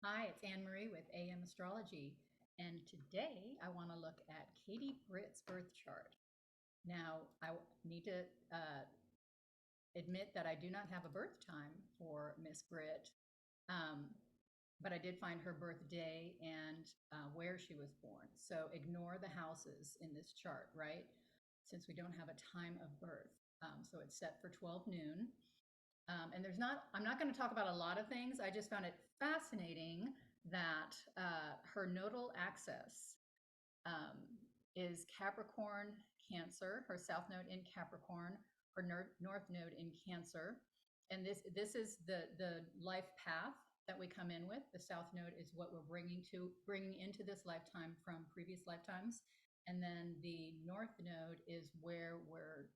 Hi, it's Anne Marie with AM Astrology, and today I want to look at Katie Britt's birth chart. Now, I need to admit that I do not have a birth time for Miss Britt, um, but I did find her birthday and where she was born. So ignore the houses in this chart, right? Since we don't have a time of birth. So it's set for 12 noon. And I'm not going to talk about a lot of things. I just found it fascinating that her nodal axis um, is Capricorn, Cancer, her south node in Capricorn, her north node in Cancer. And this is the life path that we come in with. The south node is what we're bringing into this lifetime from previous lifetimes. And then the north node is where we're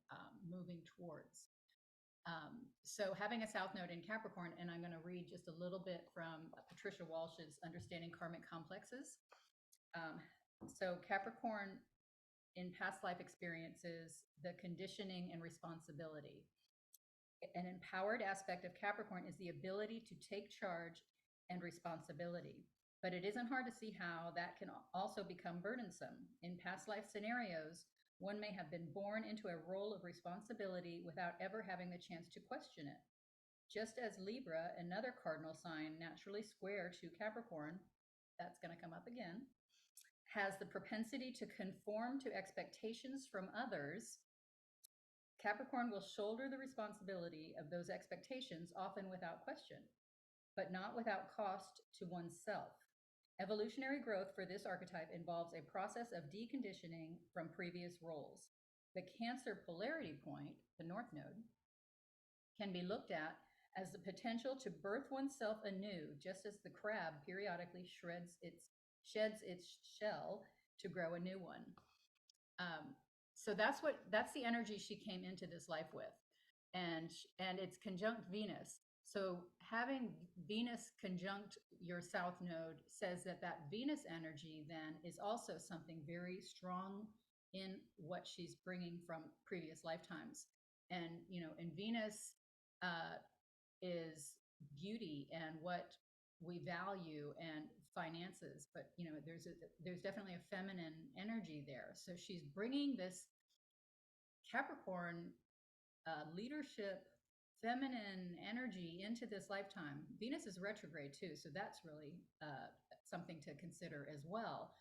moving towards. So having a south node in Capricorn, and I'm going to read just a little bit from Patricia Walsh's Understanding Karmic Complexes. So Capricorn in past life experiences, the conditioning and responsibility. An empowered aspect of Capricorn is the ability to take charge and responsibility. But it isn't hard to see how that can also become burdensome. In past life scenarios, one may have been born into a role of responsibility without ever having the chance to question it. Just as Libra, another cardinal sign naturally square to Capricorn, that's going to come up again, has the propensity to conform to expectations from others, Capricorn will shoulder the responsibility of those expectations, often without question, but not without cost to oneself. Evolutionary growth for this archetype involves a process of deconditioning from previous roles. The Cancer polarity point, the North Node, can be looked at as the potential to birth oneself anew, just as the crab periodically sheds its shell to grow a new one. So that's the energy she came into this life with, and it's conjunct Venus. So having Venus conjunct your south node says that Venus energy then is also something very strong in what she's bringing from previous lifetimes. And in Venus is beauty and what we value and finances, but there's definitely a feminine energy there. So she's bringing this Capricorn leadership, feminine energy into this lifetime. Venus is retrograde too, so that's really something to consider as well.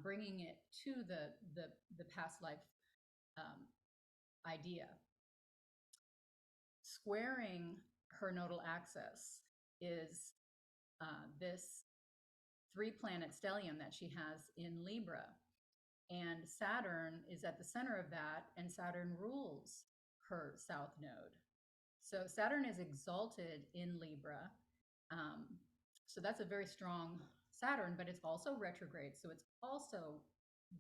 Bringing it to the past life um, idea. Squaring her nodal axis is this three-planet stellium that she has in Libra. And Saturn is at the center of that, and Saturn rules her south node. So Saturn is exalted in Libra. Um, so that's a very strong Saturn, but it's also retrograde. So it's also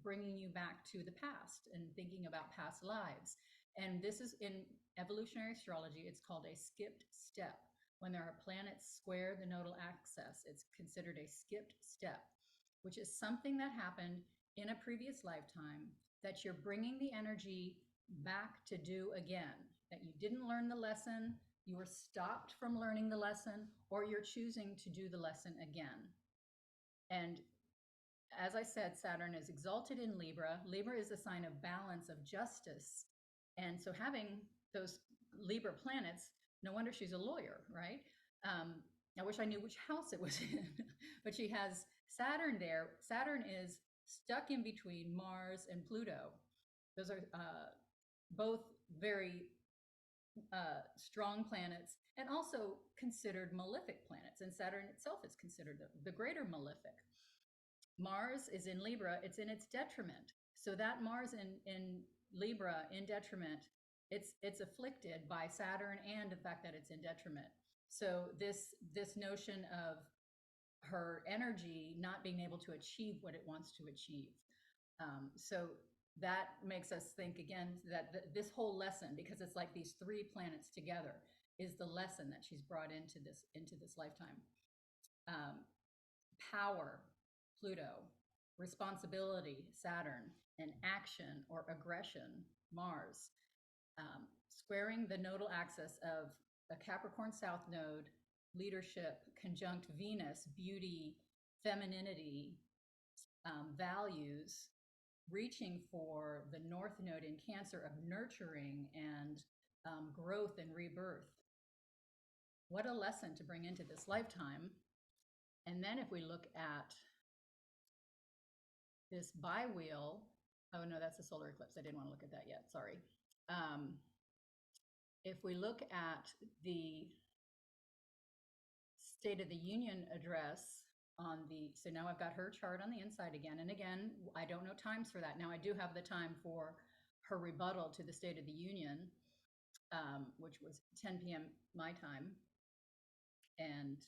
bringing you back to the past and thinking about past lives. And this is in evolutionary astrology, it's called a skipped step. When there are planets square the nodal axis, it's considered a skipped step, which is something that happened in a previous lifetime that you're bringing the energy back to do again, that you didn't learn the lesson, you were stopped from learning the lesson, or you're choosing to do the lesson again. And as I said, Saturn is exalted in Libra. Libra is a sign of balance, of justice. And so having those Libra planets, no wonder she's a lawyer, right? I wish I knew which house it was in, but she has Saturn there. Saturn is stuck in between Mars and Pluto. Those are both very strong planets and also considered malefic planets. And Saturn itself is considered the greater malefic. Mars is in Libra, it's in its detriment. So that Mars in Libra in detriment, it's afflicted by Saturn and the fact that it's in detriment. So this notion of her energy not being able to achieve what it wants to achieve. So that makes us think again that this whole lesson, because it's like these three planets together, is the lesson that she's brought into this lifetime. Power, Pluto, responsibility, Saturn, and action or aggression, Mars. Squaring the nodal axis of a Capricorn South node leadership conjunct Venus, beauty, femininity, values, reaching for the North Node in Cancer of nurturing and growth and rebirth. What a lesson to bring into this lifetime. And then if we look at this bi-wheel, oh no, that's a solar eclipse. I didn't want to look at that yet, sorry. If we look at the State of the Union address on the, so now I've got her chart on the inside again. And again, I don't know times for that. Now I do have the time for her rebuttal to the State of the Union, which was 10 p.m. my time. And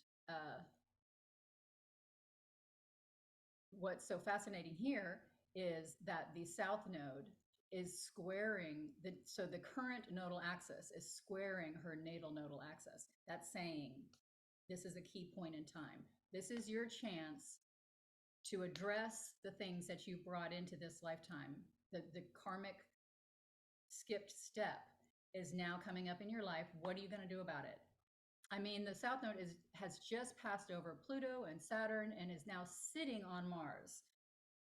what's so fascinating here is that the South Node is squaring so the current nodal axis is squaring her natal nodal axis. That's saying this is a key point in time. This is your chance to address the things that you brought into this lifetime. The karmic skipped step is now coming up in your life. What are you going to do about it? I mean, the South Node has just passed over Pluto and Saturn and is now sitting on Mars.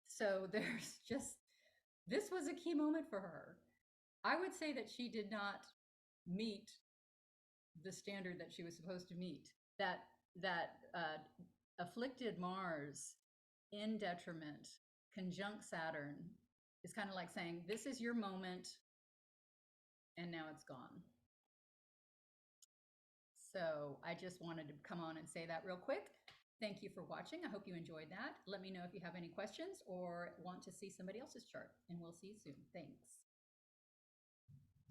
So there's just, this was a key moment for her. I would say that she did not meet the standard that she was supposed to meet. That afflicted Mars in detriment, conjunct Saturn, is kind of like saying, this is your moment, and now it's gone. So I just wanted to come on and say that real quick. Thank you for watching. I hope you enjoyed that. Let me know if you have any questions or want to see somebody else's chart, and we'll see you soon. Thanks.